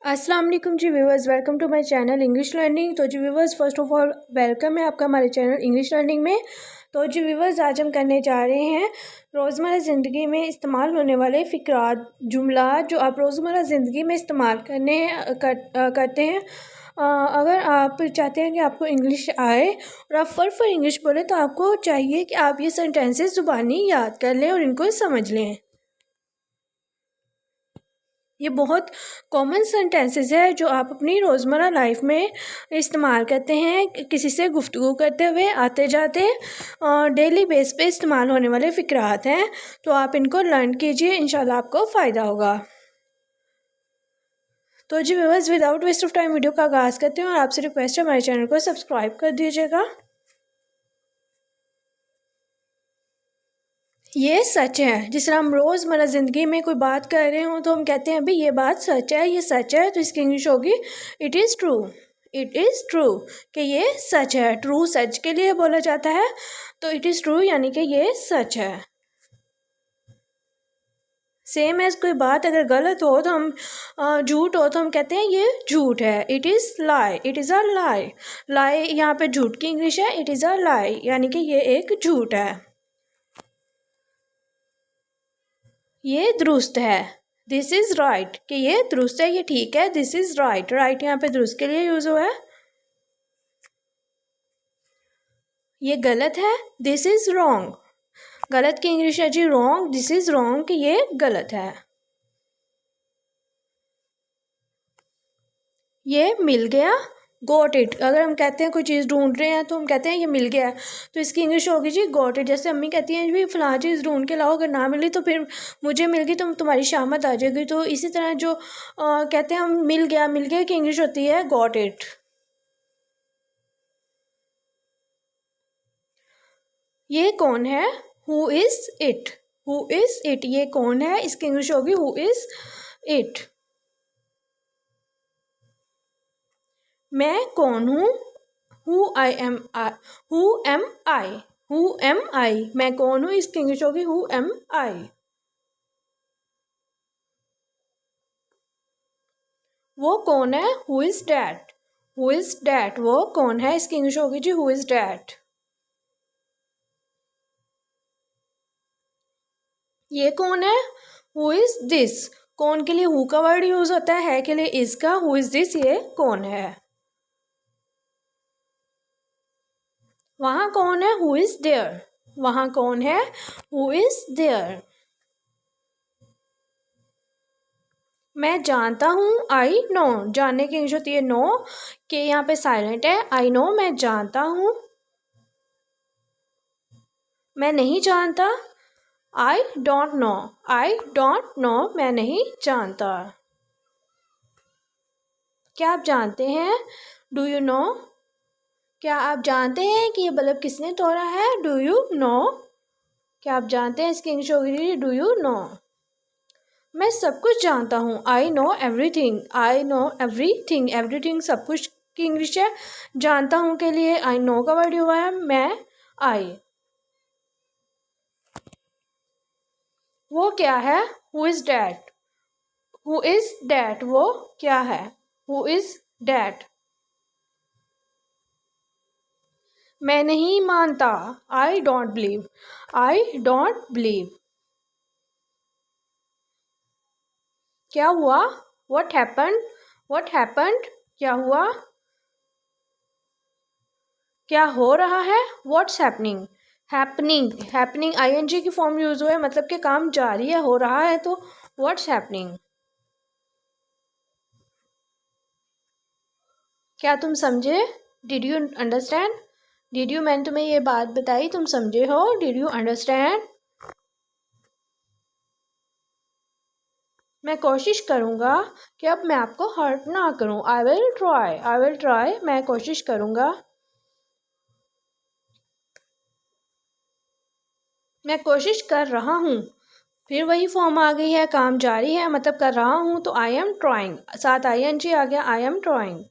अस्सलाम वालेकुम जी viewers, welcome to my channel English learning. तो जी viewers, first of all welcome है आपका हमारे चैनल इंग्लिश लर्निंग में। तो जी व्यूवर्स, आज हम करने जा रहे हैं रोज़मर्रा ज़िंदगी में इस्तेमाल होने वाले फ़िक्रात जुमलात जो आप रोज़मर्रा ज़िंदगी में इस्तेमाल करते हैं। अगर आप चाहते हैं कि आपको इंग्लिश आए और आप फर इंग्लिश बोलें तो आपको चाहिए कि आप ये सेंटेंसेस ज़ुबानी याद कर लें और इनको समझ लें। ये बहुत कॉमन सेंटेंसेस है जो आप अपनी रोज़मर्रा लाइफ में इस्तेमाल करते हैं, किसी से गुफ्तगू करते हुए, आते जाते डेली बेस पे इस्तेमाल होने वाले फ़िक्रात हैं। तो आप इनको लर्न कीजिए, इंशाल्लाह आपको फ़ायदा होगा। तो जी viewers, without waste of time video का आगाज़ करते हैं और आपसे रिक्वेस्ट है हमारे चैनल को सब्सक्राइब कर दीजिएगा। ये सच है। जिस तरह हम रोज़मर्रा ज़िंदगी में कोई बात कर रहे हो तो हम कहते हैं भाई ये बात सच है, ये सच है, तो इसकी इंग्लिश होगी it is true. It is true कि ये सच है। ट्रू सच के लिए बोला जाता है, तो इट इज़ ट्रू यानी कि ये सच है। सेम एज कोई बात अगर गलत हो तो हम झूठ हो तो हम कहते हैं ये झूठ है। It is lie, it is a lie. Lie यहाँ पे झूठ की इंग्लिश है, इट इज़ अ लाई यानी कि ये एक झूठ है। ये दुरुस्त है, दिस इज़ राइट कि ये दुरुस्त है, ये ठीक है। दिस इज़ राइट, राइट यहाँ पे दुरुस्त के लिए यूज़ हुआ है। ये गलत है, दिस इज़ रॉन्ग। गलत की इंग्लिश है जी रॉन्ग, दिस इज़ रॉन्ग कि ये गलत है। ये मिल गया, गॉट इट। अगर हम कहते हैं कोई चीज़ ढूंढ रहे हैं तो हम कहते हैं ये मिल गया, तो इसकी इंग्लिश होगी जी गॉट इट। जैसे अम्मी कहती हैं भी फलां चीज़ ढूंढ के लाओ, अगर ना मिली तो फिर मुझे मिल गई तो तुम्हारी शामत आ जाएगी। तो इसी तरह जो कहते हैं हम मिल गया की इंग्लिश होती है गॉट इट। ये कौन है, who is it. Who is it, ये कौन है, इसकी इंग्लिश होगी हु इज़ इट। मैं कौन हूँ, who I am I. Who am I, who am I, मैं कौन हूँ, इसकी इंग्लिश होगी हु एम आई। वो कौन है, who is that. Who is that, वो कौन है, इसकी इंग्लिश होगी जी हु इज़ डैट। ये कौन है, हु इज़ दिस। कौन के लिए हु का वर्ड यूज़ होता है के लिए इज़ का। हु इज़ दिस, ये कौन है। वहाँ कौन है, हु इज़ देयर। वहाँ कौन है, हु इज़ देयर। मैं जानता हूँ, आई नो। जानने की इंग्लिश होती है नो, कि यहाँ पे साइलेंट है। आई नो, मैं जानता हूँ। मैं नहीं जानता, I don't know. I don't know, मैं नहीं जानता। क्या आप जानते हैं, डू यू नो। क्या आप जानते हैं कि ये बल्ब किसने तोड़ा है, डू यू नो। क्या आप जानते हैं, इसकी इंग्लिश होगी डू यू नो। मैं सब कुछ जानता हूँ, I know everything. I know everything, everything सब कुछ की इंग्लिश है। जानता हूँ के लिए आई नो का वर्ड हुआ है मैं, आई। वो क्या है, who is that. Who is that, वो क्या है, हु इज़ डैट। मैं नहीं मानता, I don't believe. I don't believe. क्या हुआ, व्हाट हैपेंड। व्हाट हैपेंड, क्या हुआ। क्या हो रहा है, what's happening. Happening, happening ING की फॉर्म यूज हुआ है, मतलब कि काम जारी है, हो रहा है, तो व्हाट्स हैपनिंग। क्या तुम समझे, did you understand. Did you, मैंने तुम्हें ये बात बताई, तुम समझे हो, डिड यू अंडरस्टैंड। मैं कोशिश करूँगा कि अब मैं आपको हर्ट ना करूँ, I will try. I will try, मैं कोशिश करूँगा। मैं कोशिश कर रहा हूँ, फिर वही फॉर्म आ गई है, काम जारी है, मतलब कर रहा हूँ, तो आई एम ट्राइंग, साथ आई एन जी आ गया, आई एम ट्राइंग।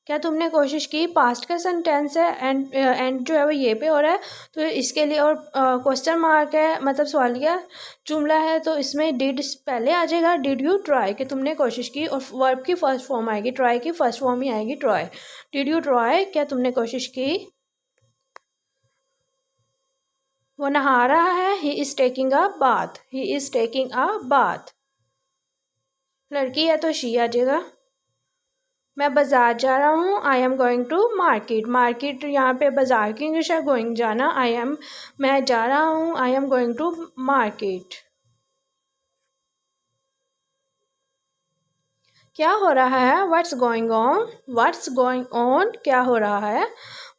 क्या तुमने कोशिश की, पास्ट का सेंटेंस है एंड जो है वो ये पे हो रहा है, तो इसके लिए और क्वेश्चन मार्क है, मतलब सवालिया जुमला है, तो इसमें डिड पहले आ जाएगा। डिड यू ट्राई, कि तुमने कोशिश की, और वर्ब की फर्स्ट फॉर्म आएगी, ट्राई की फर्स्ट फॉर्म ही आएगी ट्राई। डिड यू ट्राई, क्या तुमने कोशिश की। वो नहा रहा है, he is taking a bath, he is taking a bath. लड़की है तो शी आ जाएगा। मैं बाज़ार जा रहा हूँ, I am going to market. Market यहाँ पे बाज़ार की इंग्लिश है, गोइंग जाना, मैं जा रहा हूँ, I am going to market. क्या हो रहा है, what's going on, what's going on, क्या हो रहा है,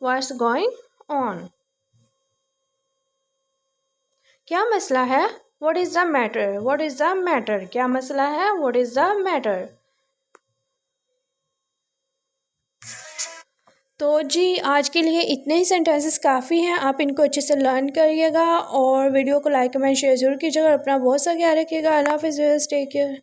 व्हाट्स गोइंग ऑन। क्या मसला है, what is the matter, what is the matter, क्या मसला है, व्हाट इज़ द मैटर। तो जी आज के लिए इतने ही सेंटेंसेस काफ़ी हैं, आप इनको अच्छे से लर्न करिएगा और वीडियो को लाइक कमेंट शेयर ज़रूर कीजिएगा और अपना बहुत सा ख्याल रखिएगा। अल्लाह हाफ़िज़, टेक केयर।